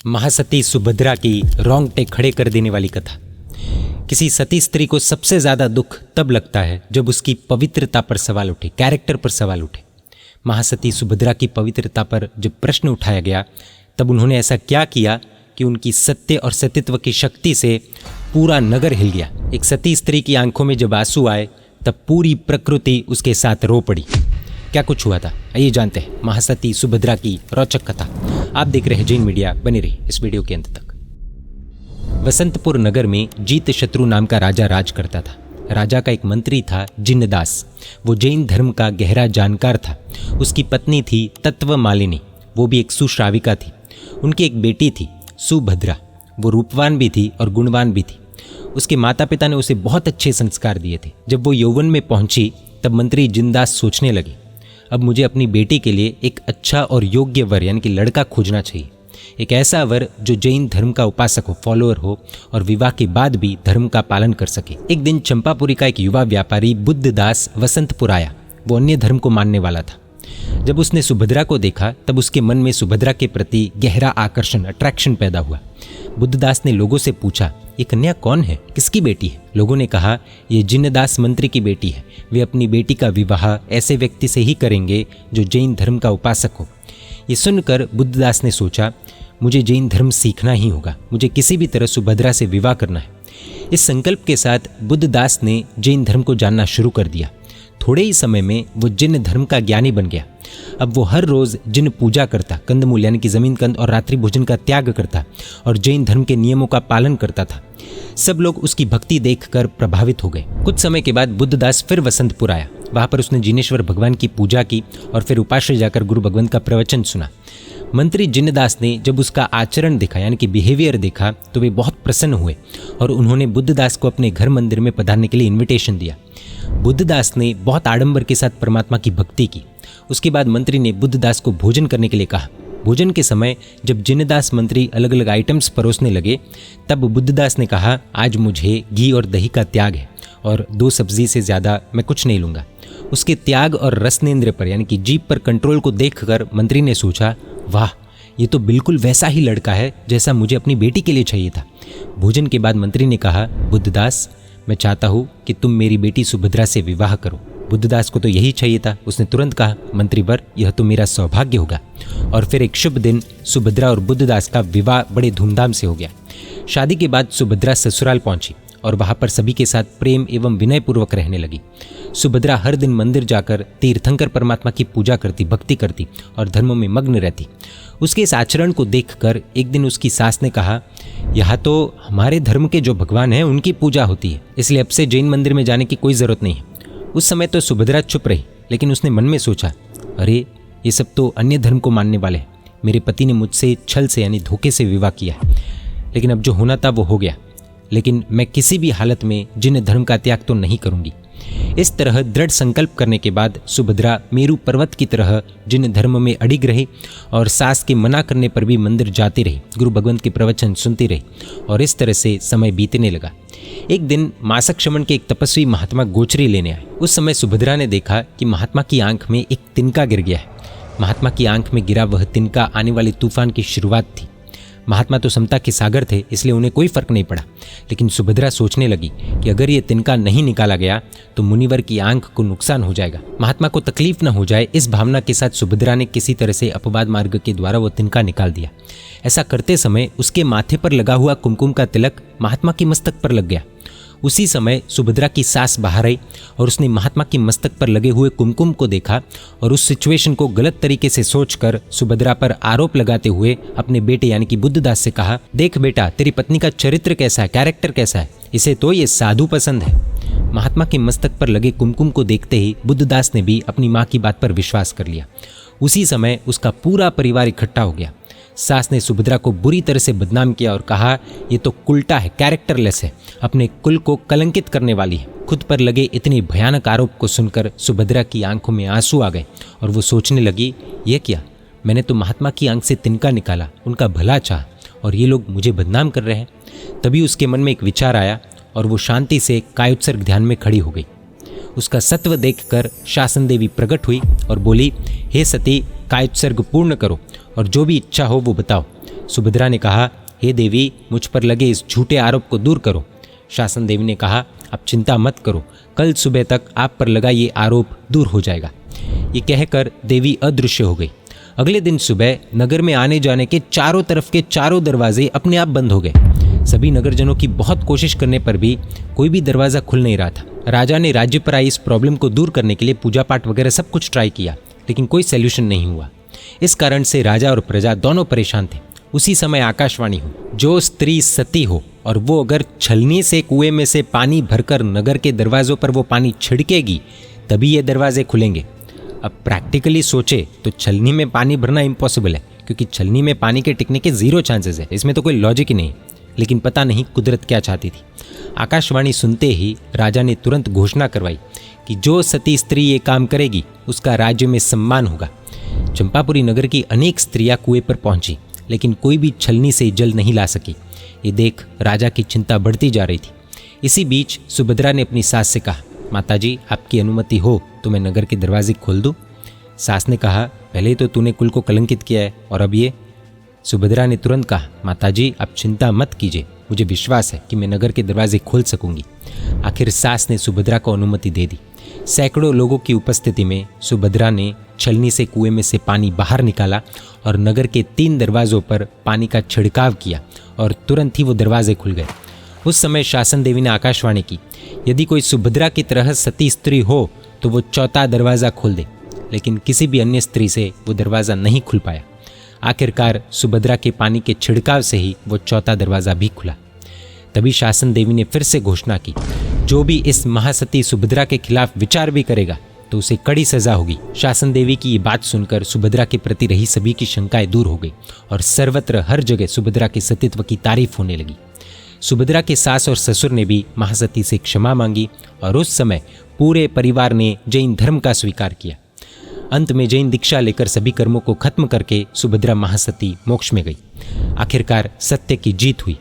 महासती सुभद्रा की रोंगटे खड़े कर देने वाली कथा। किसी सती स्त्री को सबसे ज़्यादा दुख तब लगता है जब उसकी पवित्रता पर सवाल उठे, कैरेक्टर पर सवाल उठे। महासती सुभद्रा की पवित्रता पर जब प्रश्न उठाया गया तब उन्होंने ऐसा क्या किया कि उनकी सत्य और सतीत्व की शक्ति से पूरा नगर हिल गया। एक सती स्त्री की आंखों में जब आंसू आए तब पूरी प्रकृति उसके साथ रो पड़ी। क्या कुछ हुआ था, आइए जानते हैं महासती सुभद्रा की रोचक कथा। आप देख रहे हैं जैन मीडिया, बने रहिए इस वीडियो के अंत तक। वसंतपुर नगर में जीत शत्रु नाम का राजा राज करता था। राजा का एक मंत्री था जिनदास। वो जैन धर्म का गहरा जानकार था। उसकी पत्नी थी तत्वमालिनी, वो भी एक सुश्राविका थी। उनकी एक बेटी थी सुभद्रा, वो रूपवान भी थी और गुणवान भी थी। उसके माता पिता ने उसे बहुत अच्छे संस्कार दिए थे। जब वो यौवन में पहुंची तब मंत्री जिनदास सोचने लगे, अब मुझे अपनी बेटी के लिए एक अच्छा और योग्य वर यानी कि लड़का खोजना चाहिए। एक ऐसा वर जो जैन धर्म का उपासक हो, फॉलोअर हो और विवाह के बाद भी धर्म का पालन कर सके। एक दिन चंपापुरी का एक युवा व्यापारी बुद्धदास वसंतपुर आया। वो अन्य धर्म को मानने वाला था। जब उसने सुभद्रा को देखा तब उसके मन में सुभद्रा के प्रति गहरा आकर्षण, अट्रैक्शन पैदा हुआ। बुद्धदास ने लोगों से पूछा, ये कन्या कौन है, किसकी बेटी है? लोगों ने कहा, ये जिनदास मंत्री की बेटी है। वे अपनी बेटी का विवाह ऐसे व्यक्ति से ही करेंगे जो जैन धर्म का उपासक हो। ये सुनकर बुद्धदास ने सोचा, मुझे जैन धर्म सीखना ही होगा, मुझे किसी भी तरह सुभद्रा से विवाह करना है। इस संकल्प के साथ बुद्धदास ने जैन धर्म को जानना शुरू कर दिया। थोड़े ही समय में वो जिन धर्म का ज्ञानी बन गया। अब वो हर रोज जिन पूजा करता, कंदमूल यानी कि जमीन कंद और रात्रि भोजन का त्याग करता और जैन धर्म के नियमों का पालन करता था। सब लोग उसकी भक्ति देखकर प्रभावित हो गए। कुछ समय के बाद बुद्धदास फिर वसंतपुर आया। वहां पर उसने जिनेश्वर भगवान की पूजा की और फिर उपाश्रय जाकर गुरु भगवंत का प्रवचन सुना। मंत्री जिनदास ने जब उसका आचरण देखा यानी कि बिहेवियर देखा तो वे बहुत प्रसन्न हुए और उन्होंने बुद्धदास को अपने घर मंदिर में पधारने के लिए इन्विटेशन दिया। बुद्धदास ने बहुत आडंबर के साथ परमात्मा की भक्ति की। उसके बाद मंत्री ने बुद्धदास को भोजन करने के लिए कहा। भोजन के समय जब जिनदास मंत्री अलग अलग आइटम्स परोसने लगे तब बुद्धदास ने कहा, आज मुझे घी और दही का त्याग है और 2 सब्जी से ज़्यादा मैं कुछ नहीं लूँगा। उसके त्याग और रसनेंद्र पर यानी कि जीभ पर कंट्रोल को देखकर मंत्री ने सोचा, वाह, ये तो बिल्कुल वैसा ही लड़का है जैसा मुझे अपनी बेटी के लिए चाहिए था। भोजन के बाद मंत्री ने कहा, बुद्धदास, मैं चाहता हूँ कि तुम मेरी बेटी सुभद्रा से विवाह करो। बुद्धदास को तो यही चाहिए था। उसने तुरंत कहा, मंत्रीवर, यह तो मेरा सौभाग्य होगा। और फिर एक शुभ दिन सुभद्रा और बुद्धदास का विवाह बड़े धूमधाम से हो गया। शादी के बाद सुभद्रा ससुराल पहुंची और वहां पर सभी के साथ प्रेम एवं विनयपूर्वक रहने लगी। सुभद्रा हर दिन मंदिर जाकर तीर्थंकर परमात्मा की पूजा करती, भक्ति करती और धर्म में मग्न रहती। उसके इस आचरण को देखकर एक दिन उसकी सास ने कहा, यहाँ तो हमारे धर्म के जो भगवान हैं उनकी पूजा होती है, इसलिए अब से जैन मंदिर में जाने की कोई ज़रूरत नहीं है। उस समय तो सुभद्रा चुप रही, लेकिन उसने मन में सोचा, अरे ये सब तो अन्य धर्म को मानने वाले हैं। मेरे पति ने मुझसे छल से यानी धोखे से विवाह किया है, लेकिन अब जो होना था वो हो गया। लेकिन मैं किसी भी हालत में जिन धर्म का त्याग तो नहीं करूंगी। इस तरह दृढ़ संकल्प करने के बाद सुभद्रा मेरू पर्वत की तरह जिन धर्म में अडिग रही और सास के मना करने पर भी मंदिर जाती रही, गुरु भगवंत के प्रवचन सुनती रही और इस तरह से समय बीतने लगा। एक दिन मासक क्षमण के एक तपस्वी महात्मा गोचरी लेने आए। उस समय सुभद्रा ने देखा कि महात्मा की आंख में एक तिनका गिर गया है। महात्मा की आंख में गिरा वह तिनका आने वाले तूफान की शुरुआत थी। महात्मा तो समता के सागर थे, इसलिए उन्हें कोई फर्क नहीं पड़ा। लेकिन सुभद्रा सोचने लगी कि अगर ये तिनका नहीं निकाला गया तो मुनिवर की आंख को नुकसान हो जाएगा, महात्मा को तकलीफ न हो जाए। इस भावना के साथ सुभद्रा ने किसी तरह से अपवाद मार्ग के द्वारा वो तिनका निकाल दिया। ऐसा करते समय उसके माथे पर लगा हुआ कुमकुम का तिलक महात्मा के मस्तक पर लग गया। उसी समय सुभद्रा की सास बाहर आई और उसने महात्मा के मस्तक पर लगे हुए कुमकुम को देखा और उस सिचुएशन को गलत तरीके से सोचकर सुभद्रा पर आरोप लगाते हुए अपने बेटे यानी कि बुद्धदास से कहा, देख बेटा, तेरी पत्नी का चरित्र कैसा है, कैरेक्टर कैसा है, इसे तो ये साधु पसंद है। महात्मा के मस्तक पर लगे कुमकुम को देखते ही बुद्धदास ने भी अपनी माँ की बात पर विश्वास कर लिया। उसी समय उसका पूरा परिवार इकट्ठा हो गया। सास ने सुभद्रा को बुरी तरह से बदनाम किया और कहा, ये तो कुलटा है, कैरेक्टरलेस है, अपने कुल को कलंकित करने वाली है। खुद पर लगे इतने भयानक आरोप को सुनकर सुभद्रा की आंखों में आंसू आ गए और वो सोचने लगी, ये क्या, मैंने तो महात्मा की आंख से तिनका निकाला, उनका भला चाहा और ये लोग मुझे बदनाम कर रहे हैं। तभी उसके मन में एक विचार आया और वो शांति से कायोत्सर्ग ध्यान में खड़ी हो गई। उसका सत्व देखकर शासन देवी प्रकट हुई और बोली, हे सती, कायोत्सर्ग पूर्ण करो और जो भी इच्छा हो वो बताओ। सुभद्रा ने कहा, हे देवी, मुझ पर लगे इस झूठे आरोप को दूर करो। शासन देवी ने कहा, आप चिंता मत करो, कल सुबह तक आप पर लगा ये आरोप दूर हो जाएगा। ये कहकर देवी अदृश्य हो गई। अगले दिन सुबह नगर में आने जाने के चारों तरफ के चारों दरवाजे अपने आप बंद हो गए। सभी नगरजनों की बहुत कोशिश करने पर भी कोई भी दरवाज़ा खुल नहीं रहा था। राजा ने राज्य पर आई इस प्रॉब्लम को दूर करने के लिए पूजा पाठ वगैरह सब कुछ ट्राई किया, लेकिन कोई सोल्यूशन नहीं हुआ। इस कारण से राजा और प्रजा दोनों परेशान थे। उसी समय आकाशवाणी हुई, जो स्त्री सती हो और वो अगर छलनी से कुएं में से पानी भरकर नगर के दरवाजों पर वो पानी छिड़केगी तभी ये दरवाजे खुलेंगे। अब प्रैक्टिकली सोचे तो छलनी में पानी भरना इम्पॉसिबल है, क्योंकि छलनी में पानी के टिकने के 0 चांसेस है। इसमें तो कोई लॉजिक ही नहीं। लेकिन पता नहीं कुदरत क्या चाहती थी। आकाशवाणी सुनते ही राजा ने तुरंत घोषणा करवाई कि जो सती स्त्री ये काम करेगी उसका राज्य में सम्मान होगा। चंपापुरी नगर की अनेक स्त्रियां कुएं पर पहुंची, लेकिन कोई भी छलनी से जल नहीं ला सकी। ये देख राजा की चिंता बढ़ती जा रही थी। इसी बीच सुभद्रा ने अपनी सास से कहा, माताजी, आपकी अनुमति हो तो मैं नगर के दरवाजे खोल दूं? सास ने कहा, पहले तो तूने कुल को कलंकित किया है और अब ये। सुभद्रा ने तुरंत कहा, माताजी, आप चिंता मत कीजिए, मुझे विश्वास है कि मैं नगर के दरवाजे खोल सकूंगी। आखिर सास ने सुभद्रा को अनुमति दे दी। सैकड़ों लोगों की उपस्थिति में सुभद्रा ने छलनी से कुएं में से पानी बाहर निकाला और नगर के 3 दरवाजों पर पानी का छिड़काव किया और तुरंत ही वो दरवाजे खुल गए। उस समय शासन देवी ने आकाशवाणी की, यदि कोई सुभद्रा की तरह सती स्त्री हो तो वो 4था दरवाज़ा खोल दे। लेकिन किसी भी अन्य स्त्री से वो दरवाज़ा नहीं खुल पाया। आखिरकार सुभद्रा के पानी के छिड़काव से ही वो 4था दरवाज़ा भी खुला। तभी शासन देवी ने फिर से घोषणा की, जो भी इस महासती सुभद्रा के खिलाफ विचार भी करेगा तो उसे कड़ी सजा होगी। शासन देवी की ये बात सुनकर सुभद्रा के प्रति रही सभी की शंकाएं दूर हो गई और सर्वत्र हर जगह सुभद्रा के सतीत्व की तारीफ होने लगी। सुभद्रा के सास और ससुर ने भी महासती से क्षमा मांगी और उस समय पूरे परिवार ने जैन धर्म का स्वीकार किया। अंत में जैन दीक्षा लेकर सभी कर्मों को खत्म करके सुभद्रा महासती मोक्ष में गई। आखिरकार सत्य की जीत हुई।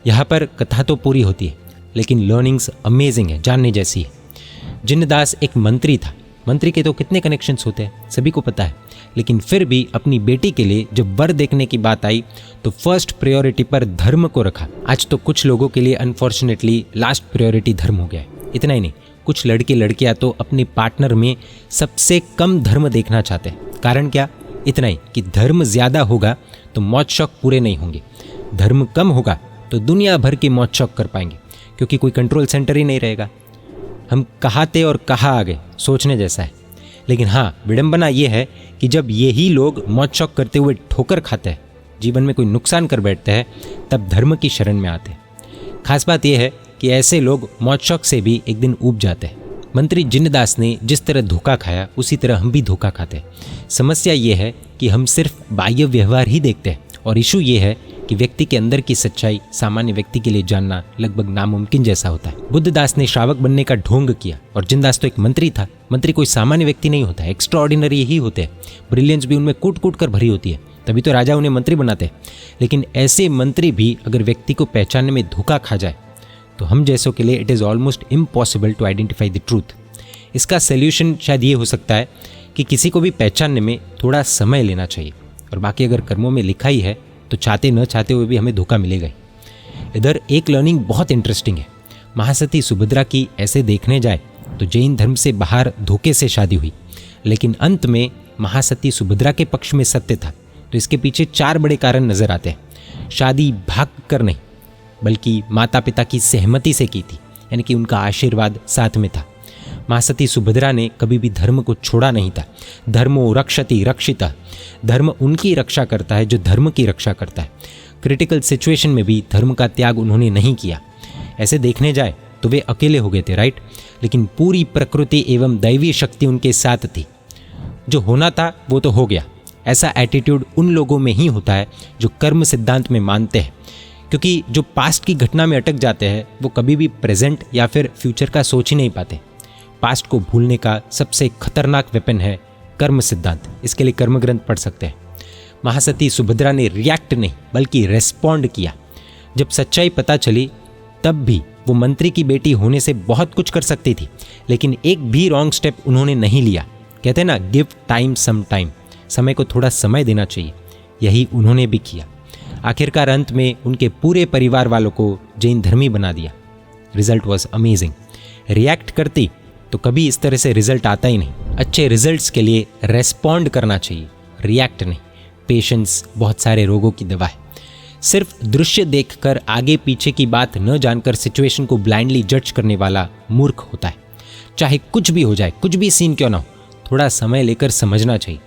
यहाँ पर कथा तो पूरी होती है, लेकिन लर्निंग्स अमेजिंग है, जानने जैसी है। जिनदास एक मंत्री था। मंत्री के तो कितने कनेक्शंस होते हैं, सभी को पता है। लेकिन फिर भी अपनी बेटी के लिए जब वर देखने की बात आई तो फर्स्ट प्रायोरिटी पर धर्म को रखा। आज तो कुछ लोगों के लिए अनफॉर्चुनेटली लास्ट प्रायोरिटी धर्म हो गया है। इतना ही नहीं, कुछ लड़के लड़कियां तो अपने पार्टनर में सबसे कम धर्म देखना चाहते हैं। कारण क्या? इतना ही कि धर्म ज़्यादा होगा तो मौत शौक पूरे नहीं होंगे, धर्म कम होगा तो दुनिया भर के मौत शौक कर पाएंगे, क्योंकि कोई कंट्रोल सेंटर ही नहीं रहेगा। हम कहाँ थे और कहाँ आ गए, सोचने जैसा है। लेकिन हाँ, विडंबना ये है कि जब यही लोग मौत शौक करते हुए ठोकर खाते हैं, जीवन में कोई नुकसान कर बैठते हैं, तब धर्म की शरण में आते हैं। खास बात यह है कि ऐसे लोग मौत शौक से भी एक दिन ऊब जाते हैं। मंत्री जिनदास ने जिस तरह धोखा खाया उसी तरह हम भी धोखा खाते हैं। समस्या ये है कि हम सिर्फ बाह्य व्यवहार ही देखते हैं और इशू ये है कि व्यक्ति के अंदर की सच्चाई सामान्य व्यक्ति के लिए जानना लगभग नामुमकिन जैसा होता है। बुद्धदास ने श्रावक बनने का ढोंग किया और जिनदास तो एक मंत्री था। मंत्री कोई सामान्य व्यक्ति नहीं होता है, एक्स्ट्राऑर्डिनरी ही होते हैं। ब्रिलियंस भी उनमें कूट कूट कर भरी होती है, तभी तो राजा उन्हें मंत्री बनाते हैं। लेकिन ऐसे मंत्री भी अगर व्यक्ति को पहचानने में धोखा खा जाए तो हम जैसों के लिए it is almost impossible to identify the truth. इसका सोल्यूशन शायद ये हो सकता है कि किसी को भी पहचानने में थोड़ा समय लेना चाहिए, और बाकी अगर कर्मों में लिखा ही है तो चाहते न चाहते हुए भी हमें धोखा मिलेगा ही। इधर एक लर्निंग बहुत इंटरेस्टिंग है। महासती सुभद्रा की ऐसे देखने जाए तो जैन धर्म से बाहर धोखे से शादी हुई, लेकिन अंत में महासती सुभद्रा के पक्ष में सत्य था। तो इसके पीछे 4 बड़े कारण नजर आते हैं। शादी भाग कर नहीं, बल्कि माता पिता की सहमति से की थी, यानी कि उनका आशीर्वाद साथ में था। महासती सुभद्रा ने कभी भी धर्म को छोड़ा नहीं था। धर्मो रक्षति रक्षिता, धर्म उनकी रक्षा करता है जो धर्म की रक्षा करता है। क्रिटिकल सिचुएशन में भी धर्म का त्याग उन्होंने नहीं किया। ऐसे देखने जाए तो वे अकेले हो गए थे, राइट, लेकिन पूरी प्रकृति एवं दैवी शक्ति उनके साथ थी। जो होना था वो तो हो गया। ऐसा एटीट्यूड उन लोगों में ही होता है जो कर्म सिद्धांत में मानते हैं, क्योंकि जो पास्ट की घटना में अटक जाते हैं वो कभी भी प्रेजेंट या फिर फ्यूचर का सोच ही नहीं पाते। पास्ट को भूलने का सबसे खतरनाक वेपन है कर्म सिद्धांत। इसके लिए कर्म ग्रंथ पढ़ सकते हैं। महासती सुभद्रा ने रिएक्ट नहीं बल्कि रेस्पॉन्ड किया। जब सच्चाई पता चली तब भी वो मंत्री की बेटी होने से बहुत कुछ कर सकती थी, लेकिन एक भी रॉन्ग स्टेप उन्होंने नहीं लिया। कहते हैं ना, गिव टाइम सम टाइम, समय को थोड़ा समय देना चाहिए। यही उन्होंने भी किया। आखिरकार अंत में उनके पूरे परिवार वालों को जैन धर्मी बना दिया। Result was amazing. रिएक्ट करती तो कभी इस तरह से रिजल्ट आता ही नहीं। अच्छे रिजल्ट्स के लिए रेस्पॉन्ड करना चाहिए, रिएक्ट नहीं। पेशेंस बहुत सारे रोगों की दवा है। सिर्फ दृश्य देखकर आगे पीछे की बात न जानकर सिचुएशन को ब्लाइंडली जज करने वाला मूर्ख होता है। चाहे कुछ भी हो जाए, कुछ भी सीन क्यों ना हो, थोड़ा समय लेकर समझना चाहिए।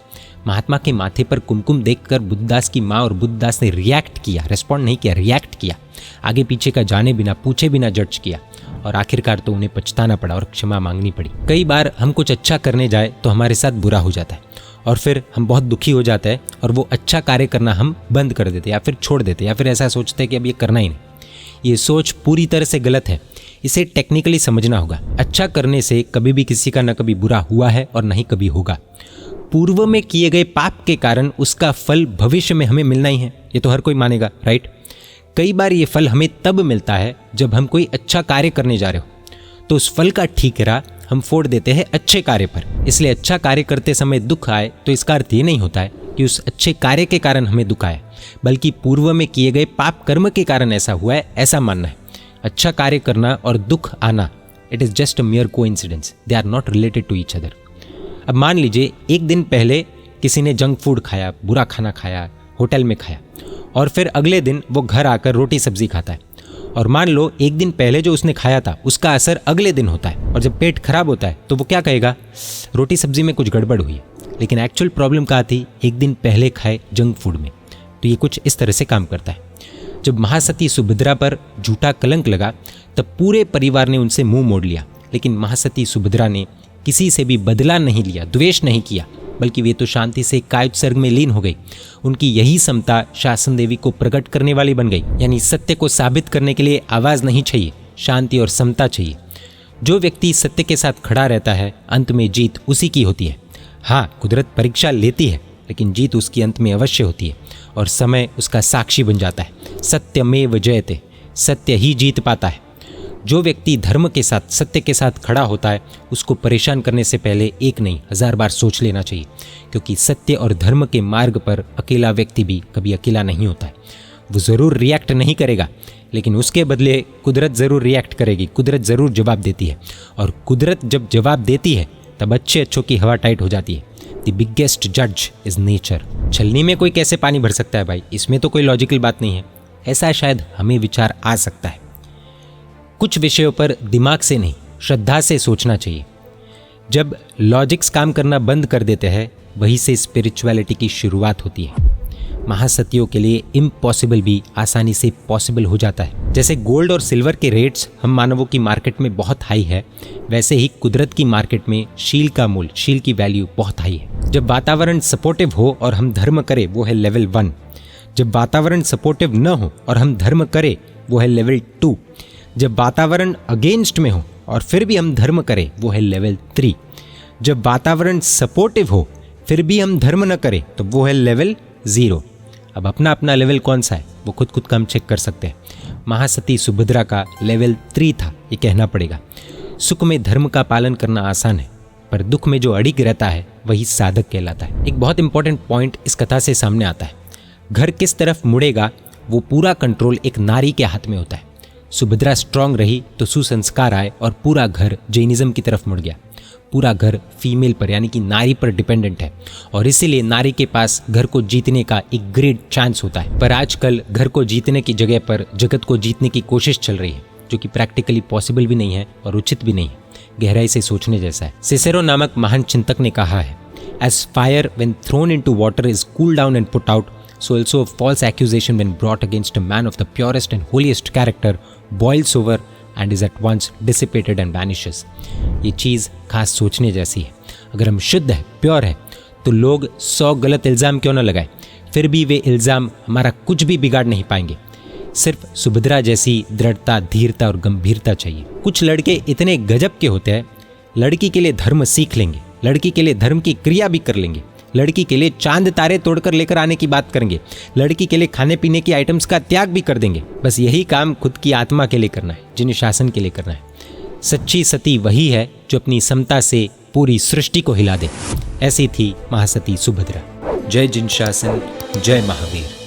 महात्मा के माथे पर कुमकुम देखकर बुद्धदास की माँ और बुद्धदास ने रिएक्ट किया, रेस्पॉन्ड नहीं किया, रिएक्ट किया। आगे पीछे का जाने बिना, पूछे बिना जज किया और आखिरकार तो उन्हें पछताना पड़ा और क्षमा मांगनी पड़ी। कई बार हम कुछ अच्छा करने जाए तो हमारे साथ बुरा हो जाता है और फिर हम बहुत दुखी हो जाते हैं और वो अच्छा कार्य करना हम बंद कर देते या फिर छोड़ देते या फिर ऐसा सोचते हैं कि अब ये करना ही नहीं। ये सोच पूरी तरह से गलत है। इसे टेक्निकली समझना होगा। अच्छा करने से कभी भी किसी का न कभी बुरा हुआ है और न ही कभी होगा। पूर्व में किए गए पाप के कारण उसका फल भविष्य में हमें मिलना ही है, ये तो हर कोई मानेगा, राइट। कई बार ये फल हमें तब मिलता है जब हम कोई अच्छा कार्य करने जा रहे हो, तो उस फल का ठीकरा हम फोड़ देते हैं अच्छे कार्य पर। इसलिए अच्छा कार्य करते समय दुख आए तो इसका अर्थ ये नहीं होता है कि उस अच्छे कार्य के कारण हमें दुख आया, बल्कि पूर्व में किए गए पाप कर्म के कारण ऐसा हुआ है, ऐसा मानना है। अच्छा कार्य करना और दुख आना, it is just a mere coincidence, they are not related to each other. अब मान लीजिए एक दिन पहले किसी ने जंक फूड खाया, बुरा खाना खाया, होटल में खाया, और फिर अगले दिन वो घर आकर रोटी सब्जी खाता है। और मान लो एक दिन पहले जो उसने खाया था उसका असर अगले दिन होता है, और जब पेट खराब होता है तो वो क्या कहेगा, रोटी सब्जी में कुछ गड़बड़ हुई है। लेकिन एक्चुअल प्रॉब्लम कहाँ थी, एक दिन पहले खाए जंक फूड में। तो ये कुछ इस तरह से काम करता है। जब महासती सुभद्रा पर झूठा कलंक लगा तब पूरे परिवार ने उनसे मुंह मोड़ लिया, लेकिन महासती सुभद्रा ने किसी से भी बदला नहीं लिया, द्वेष नहीं किया, बल्कि वे तो शांति से कायोत्सर्ग में लीन हो गई। उनकी यही समता शासन देवी को प्रकट करने वाली बन गई। यानी सत्य को साबित करने के लिए आवाज नहीं चाहिए, शांति और समता चाहिए। जो व्यक्ति सत्य के साथ खड़ा रहता है, अंत में जीत उसी की होती है। हाँ, कुदरत परीक्षा लेती है, लेकिन जीत उसकी अंत में अवश्य होती है और समय उसका साक्षी बन जाता है। सत्यमेव जयते, सत्य ही जीत पाता है। जो व्यक्ति धर्म के साथ, सत्य के साथ खड़ा होता है, उसको परेशान करने से पहले एक नहीं 1000 बार सोच लेना चाहिए, क्योंकि सत्य और धर्म के मार्ग पर अकेला व्यक्ति भी कभी अकेला नहीं होता है। वो ज़रूर रिएक्ट नहीं करेगा, लेकिन उसके बदले कुदरत ज़रूर रिएक्ट करेगी, कुदरत ज़रूर जवाब देती है। और कुदरत जब जवाब देती है तब अच्छों की हवा टाइट हो जाती है। द बिगेस्ट जज इज़ नेचर। छलनी में कोई कैसे पानी भर सकता है भाई, इसमें तो कोई लॉजिकल बात नहीं है। ऐसा शायद हमें विचार आ सकता है। कुछ विषयों पर दिमाग से नहीं, श्रद्धा से सोचना चाहिए। जब लॉजिक्स काम करना बंद कर देते हैं, वहीं से स्पिरिचुअलिटी की शुरुआत होती है। महासतियों के लिए इम्पॉसिबल भी आसानी से पॉसिबल हो जाता है। जैसे गोल्ड और सिल्वर के रेट्स हम मानवों की मार्केट में बहुत हाई है, वैसे ही कुदरत की मार्केट में शील का मूल्य, शील की वैल्यू बहुत हाई है। जब वातावरण सपोर्टिव हो और हम धर्म करें, वो है लेवल 1। जब वातावरण सपोर्टिव न हो और हम धर्म करें, वो है लेवल 2। जब वातावरण अगेंस्ट में हो और फिर भी हम धर्म करें, वो है लेवल 3। जब वातावरण सपोर्टिव हो फिर भी हम धर्म न करें, तो वो है लेवल 0। अब अपना अपना लेवल कौन सा है वो खुद कम चेक कर सकते हैं। महासती सुभद्रा का लेवल 3 था, ये कहना पड़ेगा। सुख में धर्म का पालन करना आसान है, पर दुख में जो अड़िग रहता है वही साधक कहलाता है। एक बहुत इंपॉर्टेंट पॉइंट इस कथा से सामने आता है। घर किस तरफ मुड़ेगा वो पूरा कंट्रोल एक नारी के हाथ में होता है। सुभद्रा स्ट्रांग रही तो सुसंस्कार आए और पूरा घर जैनिज्म की तरफ मुड़ गया। पूरा घर फीमेल पर यानी कि नारी पर डिपेंडेंट है और इसीलिए नारी के पास घर को जीतने का एक ग्रेट चांस होता है। पर आजकल घर को जीतने की जगह पर जगत को जीतने की कोशिश चल रही है, जो कि प्रैक्टिकली पॉसिबल भी नहीं है और उचित भी नहीं है। गहराई से सोचने जैसा है। सिसेरो नामक महान चिंतक ने कहा है, as fire when thrown into water is cool down and put out, so also a false accusation when brought against a man of the purest and holiest character boils over and is at once dissipated and vanishes। ये चीज़ खास सोचने जैसी है। अगर हम शुद्ध है, pure है, तो लोग 100 गलत इल्ज़ाम क्यों ना लगाए, फिर भी वे इल्ज़ाम हमारा कुछ भी बिगाड़ नहीं पाएंगे। सिर्फ सुभद्रा जैसी दृढ़ता, धीरता और गंभीरता चाहिए। कुछ लड़के इतने गजब के होते हैं, लड़की के लिए धर्म सीख लेंगे, लड़की के लिए धर्म की क्रिया भी कर लेंगे, लड़की के लिए चांद तारे तोड़कर लेकर आने की बात करेंगे, लड़की के लिए खाने पीने की आइटम्स का त्याग भी कर देंगे। बस यही काम खुद की आत्मा के लिए करना है, जिन्हें शासन के लिए करना है। सच्ची सती वही है जो अपनी समता से पूरी सृष्टि को हिला दे। ऐसी थी महासती सुभद्रा। जय जिन शासन, जय महावीर।